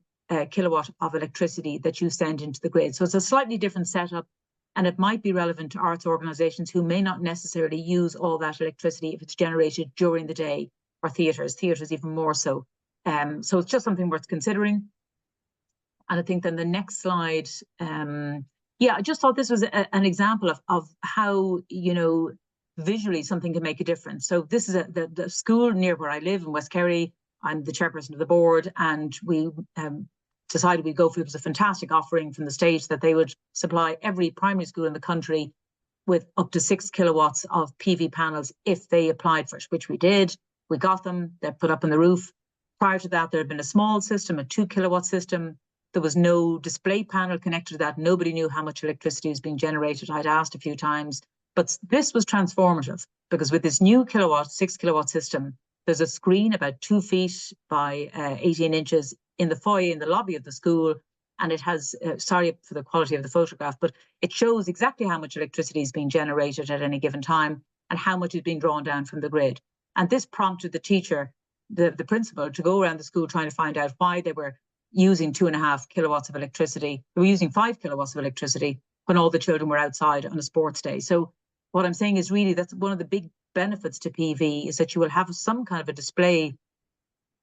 kilowatt of electricity that you send into the grid. So it's a slightly different setup, and it might be relevant to arts organisations who may not necessarily use all that electricity if it's generated during the day, or theatres even more so. So it's just something worth considering. And I think then the next slide, I just thought this was an example of how, visually something can make a difference. So this is the school near where I live in West Kerry. I'm the chairperson of the board, and we decided we'd go for it. It was a fantastic offering from the state that they would supply every primary school in the country with up to 6 kilowatts of PV panels if they applied for it, which we did. We got them, they're put up on the roof. Prior to that, there had been a small system, a 2 kilowatt system. There was no display panel connected to that. Nobody knew how much electricity was being generated. I'd asked a few times, but this was transformative, because with this new 6 kilowatt system, there's a screen about 2 feet by 18 inches in the foyer, in the lobby of the school. And it has, sorry for the quality of the photograph, but it shows exactly how much electricity is being generated at any given time and how much is being drawn down from the grid. And this prompted the teacher, the principal, to go around the school trying to find out why they were using 2.5 kilowatts of electricity. They were using 5 kilowatts of electricity when all the children were outside on a sports day. So what I'm saying is really that's one of the big benefits to PV, is that you will have some kind of a display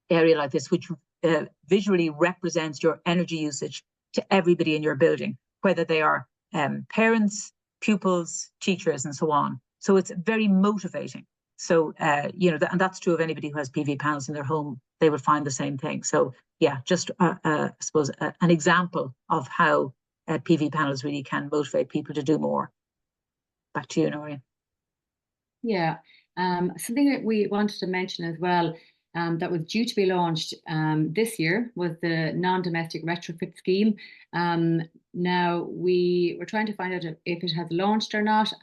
area like this, which visually represents your energy usage to everybody in your building, whether they are parents, pupils, teachers, and so on. So it's very motivating. So, and that's true of anybody who has PV panels in their home. They will find the same thing. So, yeah, just, I suppose, an example of how PV panels really can motivate people to do more. Back to you, Noreen. Yeah, something that we wanted to mention as well, that was due to be launched this year, was the non-domestic retrofit scheme. Now we were trying to find out if it has launched or not.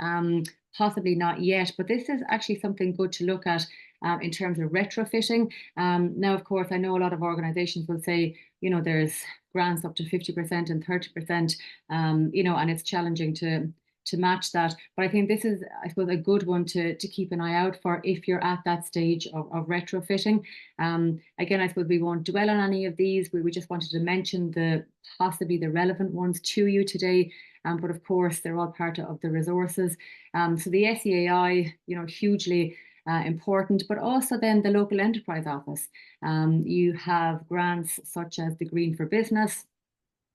Possibly not yet, but this is actually something good to look at in terms of retrofitting. Now, of course, I know a lot of organizations will say, there's grants up to 50% and 30%, and it's challenging to match that. But I think this is, I suppose, a good one to keep an eye out for if you're at that stage of retrofitting. Again, I suppose we won't dwell on any of these. We just wanted to mention possibly the relevant ones to you today. But of course, they're all part of the resources. So the SEAI, hugely important, but also then the local enterprise office. You have grants such as the Green for Business,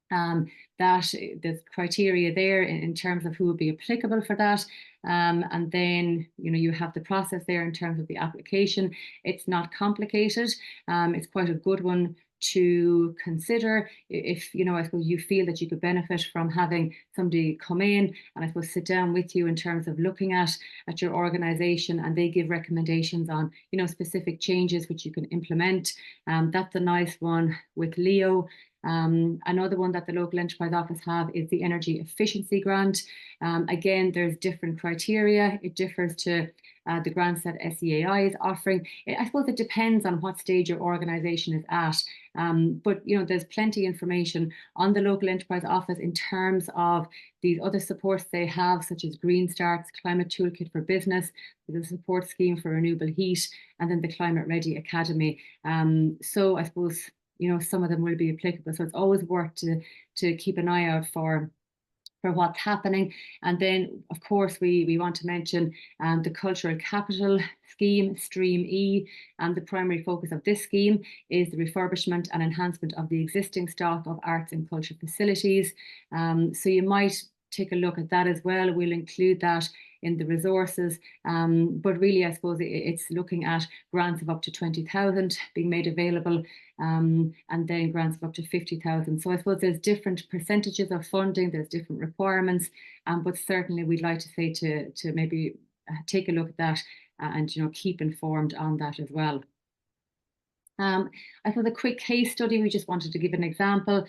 that there's criteria there in terms of who would be applicable for that. And then, you have the process there in terms of the application. It's not complicated. It's quite a good one to consider if, I suppose you feel that you could benefit from having somebody come in and I suppose sit down with you in terms of looking at your organization, and they give recommendations on, specific changes which you can implement. That's a nice one with Leo. Another one that the local enterprise office have is the energy efficiency grant. Again, there's different criteria. It differs to the grants that SEAI is offering. I suppose it depends on what stage your organization is at. But there's plenty of information on the local enterprise office in terms of these other supports they have, such as Green Starts, Climate Toolkit for Business, the support scheme for renewable heat, and then the Climate Ready Academy. So I suppose some of them will be applicable. So it's always worth to keep an eye out for what's happening. And then, of course, we want to mention the Cultural Capital Scheme, Stream E. The primary focus of this scheme is the refurbishment and enhancement of the existing stock of arts and culture facilities. So you might take a look at that as well. We'll include that in the resources. But really, I suppose it's looking at grants of up to 20,000 being made available, and then grants of up to 50,000. So I suppose there's different percentages of funding, there's different requirements, but certainly we'd like to say to maybe take a look at that and keep informed on that as well. I thought a quick case study, we just wanted to give an example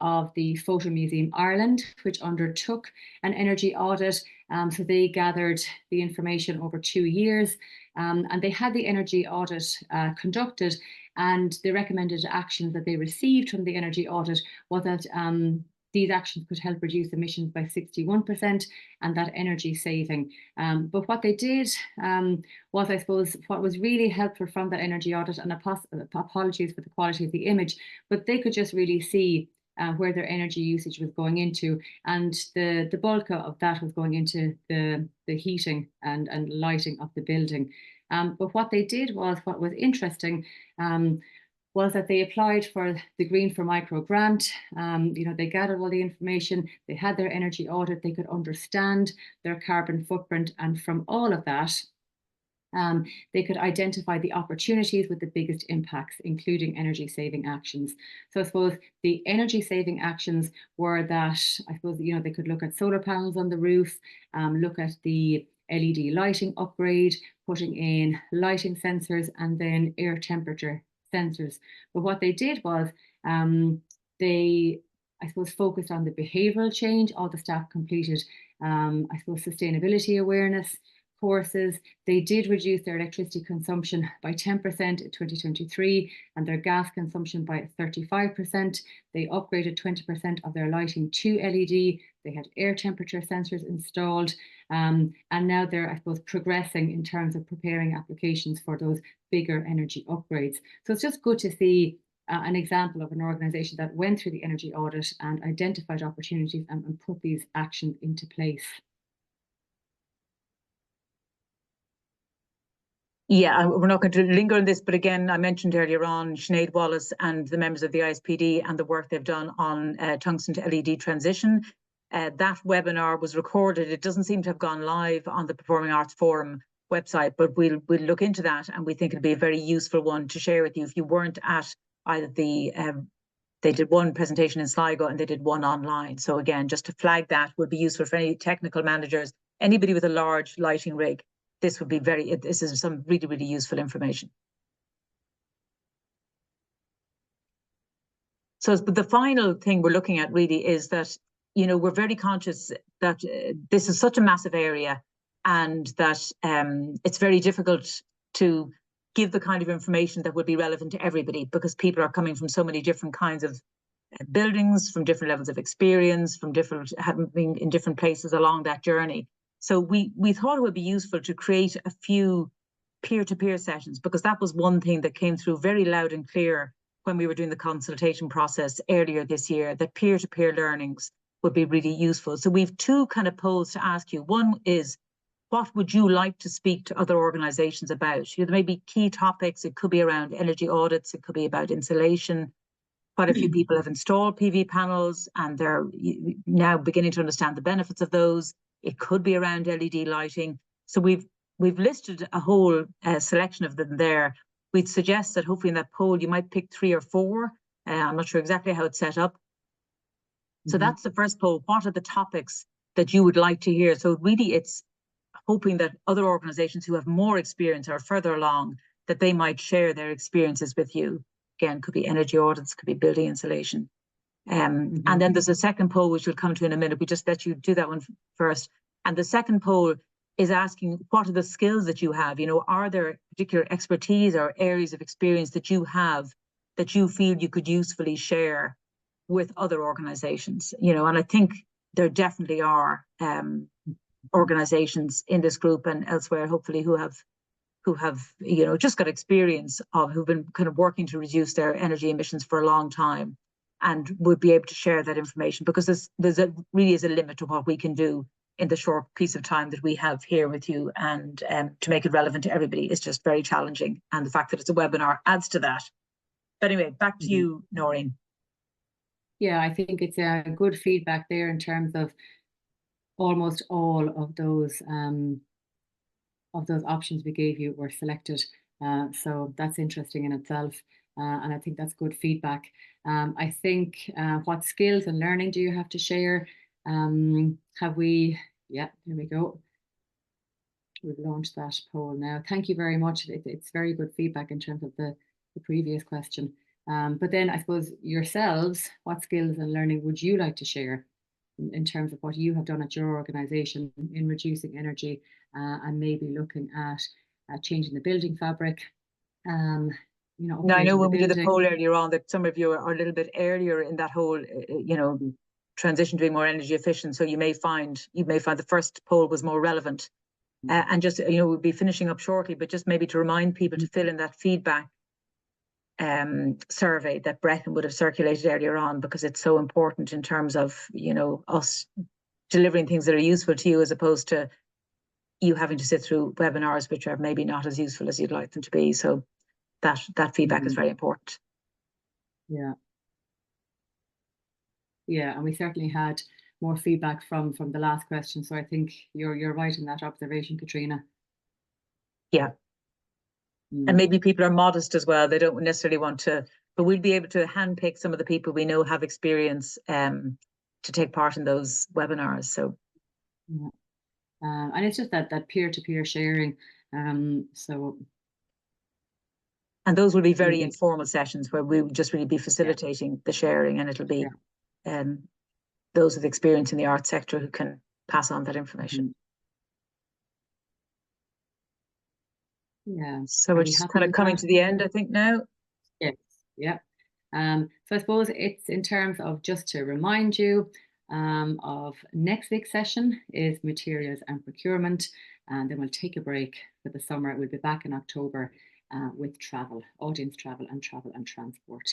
of the Photo Museum Ireland, which undertook an energy audit. So they gathered the information over 2 years, and they had the energy audit conducted, and the recommended actions that they received from the energy audit was that these actions could help reduce emissions by 61% and that energy saving. But what they did was, I suppose, what was really helpful from that energy audit, and apologies for the quality of the image, but they could just really see where their energy usage was going into, and the bulk of that was going into the heating and lighting of the building. But what they did was, what was interesting, was that they applied for the Green for Micro grant. They gathered all the information, they had their energy audit, they could understand their carbon footprint, and from all of that, they could identify the opportunities with the biggest impacts, including energy saving actions. So I suppose the energy saving actions were that, I suppose, they could look at solar panels on the roof, look at the LED lighting upgrade, putting in lighting sensors, and then air temperature sensors. But what they did was they, I suppose, focused on the behavioral change. All the staff completed, I suppose, sustainability awareness courses. They did reduce their electricity consumption by 10% in 2023 and their gas consumption by 35%. They upgraded 20% of their lighting to LED. They had air temperature sensors installed. And now they're, I suppose, progressing in terms of preparing applications for those bigger energy upgrades. So it's just good to see an example of an organisation that went through the energy audit and identified opportunities and put these actions into place. Yeah, we're not going to linger on this, but again, I mentioned earlier on Sinead Wallace and the members of the ISPD and the work they've done on tungsten to LED transition. That webinar was recorded. It doesn't seem to have gone live on the Performing Arts Forum website, but we'll look into that, and we think it'll be a very useful one to share with you if you weren't at either the they did one presentation in Sligo and they did one online. So again, just to flag that would be useful for any technical managers, anybody with a large lighting rig. This would be this is some really, really useful information. So the final thing we're looking at really is that, you know, we're very conscious that this is such a massive area, and that it's very difficult to give the kind of information that would be relevant to everybody, because people are coming from so many different kinds of buildings, from different levels of experience, from having been in different places along that journey. So we thought it would be useful to create a few peer-to-peer sessions, because that was one thing that came through very loud and clear when we were doing the consultation process earlier this year, that peer-to-peer learnings would be really useful. So we've two kind of polls to ask you. One is, what would you like to speak to other organisations about? You know, there may be key topics. It could be around energy audits. It could be about insulation. Quite a few people have installed PV panels and they're now beginning to understand the benefits of those. It could be around LED lighting. So we've listed a whole selection of them there. We'd suggest that hopefully in that poll you might pick 3 or 4. I'm not sure exactly how it's set up. So that's the first poll. What are the topics that you would like to hear? So really it's hoping that other organisations who have more experience or further along, that they might share their experiences with you. Again, could be energy audits, could be building insulation. And then there's a second poll, which we'll come to in a minute. We just let you do that one first. And the second poll is asking, what are the skills that you have? You know, are there particular expertise or areas of experience that you have that you feel you could usefully share with other organisations? You know, and I think there definitely are organisations in this group and elsewhere, hopefully, who have you know, just got experience of, who've been kind of working to reduce their energy emissions for a long time, and would be able to share that information, because really is a limit to what we can do in the short piece of time that we have here with you, and to make it relevant to everybody is just very challenging, and the fact that it's a webinar adds to that. But anyway, back to you, Noreen. Yeah, I think it's a good feedback there in terms of almost all of those options we gave you were selected. So that's interesting in itself. And I think that's good feedback. I think what skills and learning do you have to share? Have we, yeah, there we go. We've launched that poll now. Thank you very much. It's very good feedback in terms of the previous question. But then I suppose yourselves, what skills and learning would you like to share in terms of what you have done at your organisation in reducing energy and maybe looking at changing the building fabric? You know, now, I know when we did the poll earlier on that some of you are a little bit earlier in that whole, you know, transition to being more energy efficient. So you may find the first poll was more relevant. And just, you know, we'll be finishing up shortly, but just maybe to remind people to fill in that feedback survey that Brecon would have circulated earlier on, because it's so important in terms of, you know, us delivering things that are useful to you, as opposed to you having to sit through webinars which are maybe not as useful as you'd like them to be. So that feedback is very important. Yeah. Yeah, and we certainly had more feedback from the last question. So I think you're right in that observation, Katrina. Yeah. And maybe people are modest as well. They don't necessarily want to, but we'll be able to handpick some of the people we know have experience to take part in those webinars. So yeah. And it's just that peer-to-peer sharing. So and those will be very informal sessions where we will just really be facilitating the sharing, and it'll be those with experience in the arts sector who can pass on that information. Yeah. So we're just kind of coming to the end, I think, now. Yes. Yeah. So I suppose it's in terms of, just to remind you, of next week's session is materials and procurement, and then we'll take a break for the summer. We'll be back in October with travel, audience travel and transport.